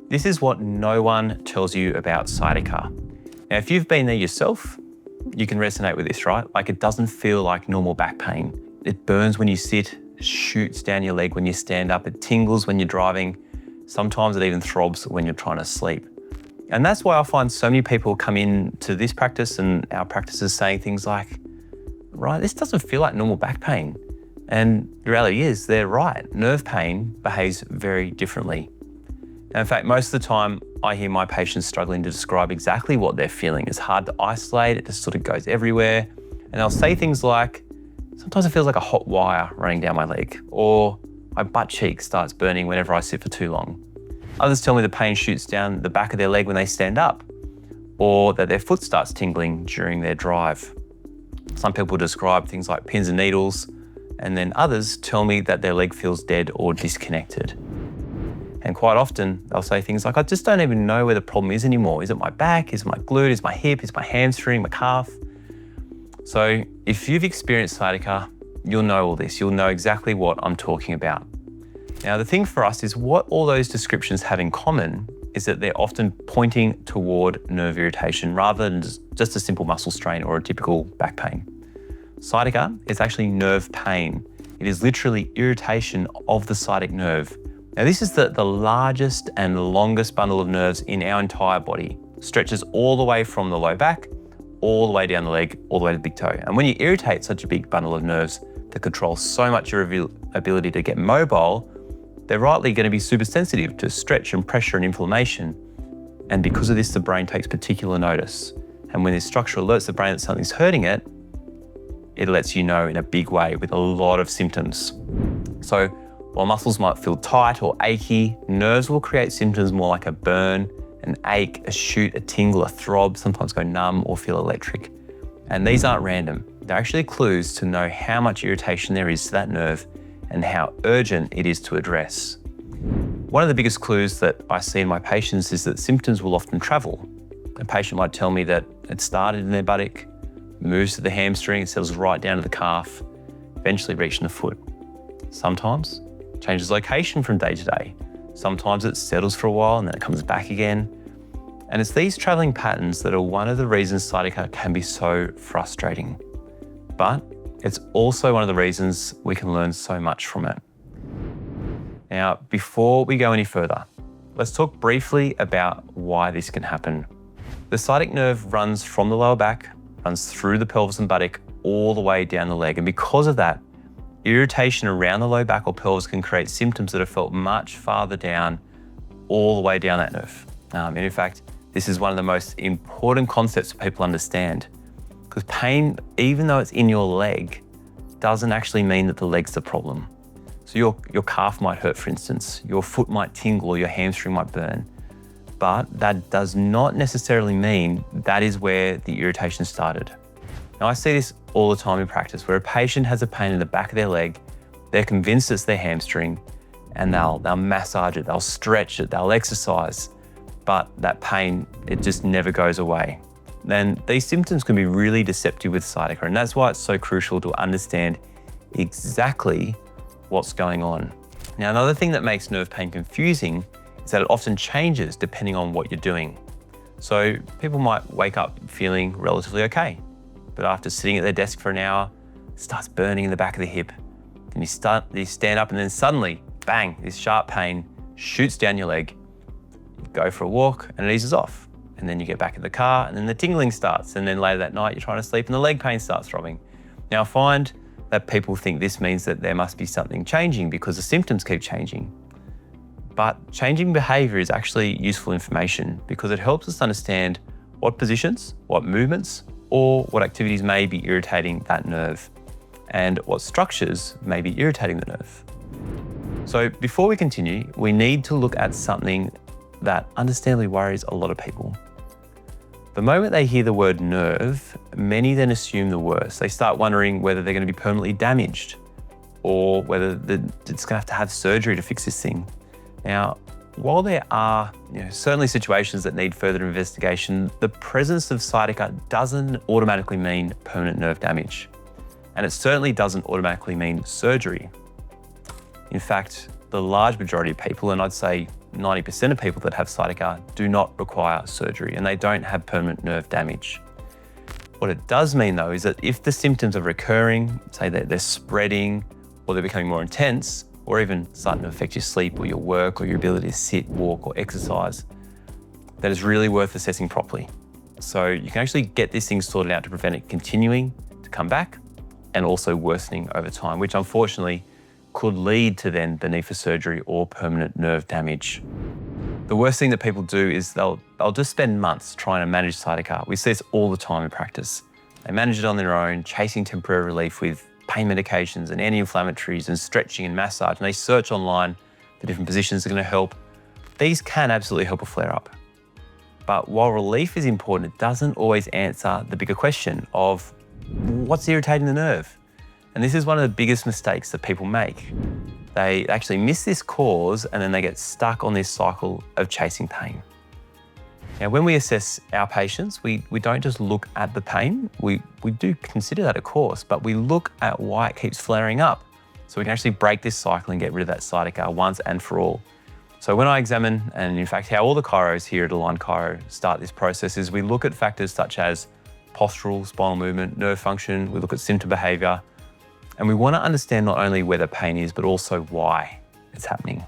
This is what no one tells you about sciatica. Now, if you've been there yourself, you can resonate with this, right? Like, it doesn't feel like normal back pain. It burns when you sit, shoots down your leg when you stand up, it tingles when you're driving. Sometimes it even throbs when you're trying to sleep. And that's why I find so many people come in to this practice and our practices saying things like, right, this doesn't feel like normal back pain. And the reality is they're right. Nerve pain behaves very differently. And in fact, most of the time I hear my patients struggling to describe exactly what they're feeling. It's hard to isolate, it just sort of goes everywhere. And they'll say things like, sometimes it feels like a hot wire running down my leg, or my butt cheek starts burning whenever I sit for too long. Others tell me the pain shoots down the back of their leg when they stand up, or that their foot starts tingling during their drive. Some people describe things like pins and needles, and then others tell me that their leg feels dead or disconnected. And quite often they'll say things like, I just don't even know where the problem is anymore. Is it my back? Is it my glute? Is it my hip? Is it my hamstring, my calf? So if you've experienced sciatica, you'll know all this. You'll know exactly what I'm talking about. Now, the thing for us is what all those descriptions have in common is that they're often pointing toward nerve irritation rather than just a simple muscle strain or a typical back pain. Sciatica is actually nerve pain. It is literally irritation of the sciatic nerve. Now, this is the largest and longest bundle of nerves in our entire body. It stretches all the way from the low back, all the way down the leg, all the way to the big toe. And when you irritate such a big bundle of nerves that control so much of your ability to get mobile, they're rightly going to be super sensitive to stretch and pressure and inflammation. And because of this, the brain takes particular notice. And when this structure alerts the brain that something's hurting it, it lets you know in a big way with a lot of symptoms. So while muscles might feel tight or achy, nerves will create symptoms more like a burn, an ache, a shoot, a tingle, a throb, sometimes go numb or feel electric. And these aren't random. They're actually clues to know how much irritation there is to that nerve and how urgent it is to address. One of the biggest clues that I see in my patients is that symptoms will often travel. A patient might tell me that it started in their buttock, moves to the hamstring, it settles right down to the calf, eventually reaching the foot. Sometimes it changes location from day to day. Sometimes it settles for a while and then it comes back again. And it's these traveling patterns that are one of the reasons sciatica can be so frustrating. But it's also one of the reasons we can learn so much from it. Now, before we go any further, let's talk briefly about why this can happen. The sciatic nerve runs from the lower back, runs through the pelvis and buttock, all the way down the leg. And because of that, irritation around the low back or pelvis can create symptoms that are felt much farther down, all the way down that nerve. And in fact, this is one of the most important concepts that people understand. Because pain, even though it's in your leg, doesn't actually mean that the leg's the problem. So your calf might hurt, for instance, your foot might tingle or your hamstring might burn. But that does not necessarily mean that is where the irritation started. Now, I see this all the time in practice where a patient has a pain in the back of their leg, they're convinced it's their hamstring, and they'll massage it, they'll stretch it, they'll exercise, but that pain, it just never goes away. Then these symptoms can be really deceptive with sciatica, and that's why it's so crucial to understand exactly what's going on. Now, another thing that makes nerve pain confusing is that it often changes depending on what you're doing. So people might wake up feeling relatively okay, but after sitting at their desk for an hour, it starts burning in the back of the hip. And you stand up and then suddenly, bang, this sharp pain shoots down your leg. You go for a walk and it eases off. And then you get back in the car and then the tingling starts. And then later that night, you're trying to sleep and the leg pain starts throbbing. Now, I find that people think this means that there must be something changing because the symptoms keep changing. But changing behavior is actually useful information because it helps us understand what positions, what movements, or what activities may be irritating that nerve and what structures may be irritating the nerve. So before we continue, we need to look at something that understandably worries a lot of people. The moment they hear the word nerve, many then assume the worst. They start wondering whether they're going to be permanently damaged or whether it's going to have surgery to fix this thing. Now, while there are certainly situations that need further investigation, the presence of sciatica doesn't automatically mean permanent nerve damage. And it certainly doesn't automatically mean surgery. In fact, the large majority of people, and I'd say 90% of people that have sciatica do not require surgery and they don't have permanent nerve damage. What it does mean though is that if the symptoms are recurring, say that they're spreading or they're becoming more intense, or even starting to affect your sleep or your work or your ability to sit, walk or exercise, that is really worth assessing properly. So you can actually get these things sorted out to prevent it continuing to come back and also worsening over time, which unfortunately could lead to then the need for surgery or permanent nerve damage. The worst thing that people do is they'll just spend months trying to manage sciatica. We see this all the time in practice. They manage it on their own, chasing temporary relief with pain medications and anti-inflammatories and stretching and massage, and they search online for different positions that are going to help. These can absolutely help a flare-up. But while relief is important, it doesn't always answer the bigger question of what's irritating the nerve. And this is one of the biggest mistakes that people make. They actually miss this cause and then they get stuck on this cycle of chasing pain. Now, when we assess our patients, we don't just look at the pain. We do consider that, of course, but we look at why it keeps flaring up. So we can actually break this cycle and get rid of that sciatica once and for all. So when I examine, and in fact, how all the chiros here at Aligned Chiro start this process is we look at factors such as postural, spinal movement, nerve function, we look at symptom behavior, and we want to understand not only where the pain is, but also why it's happening.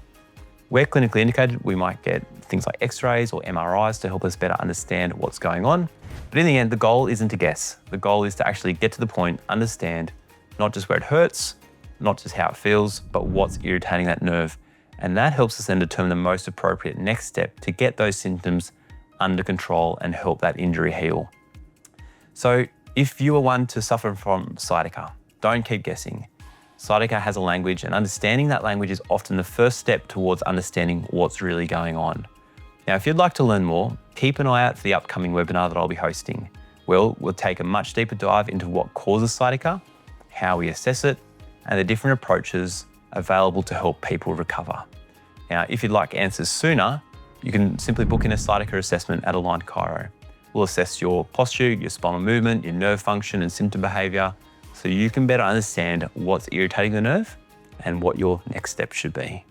Where clinically indicated, we might get things like x-rays or MRIs to help us better understand what's going on. But in the end, the goal isn't to guess. The goal is to actually get to the point, understand not just where it hurts, not just how it feels, but what's irritating that nerve. And that helps us then determine the most appropriate next step to get those symptoms under control and help that injury heal. So if you are one to suffer from sciatica, don't keep guessing. Sciatica has a language, and understanding that language is often the first step towards understanding what's really going on. Now, if you'd like to learn more, keep an eye out for the upcoming webinar that I'll be hosting. We'll take a much deeper dive into what causes sciatica, how we assess it, and the different approaches available to help people recover. Now, if you'd like answers sooner, you can simply book in a sciatica assessment at Aligned Chiro. We'll assess your posture, your spinal movement, your nerve function and symptom behavior, so you can better understand what's irritating the nerve and what your next step should be.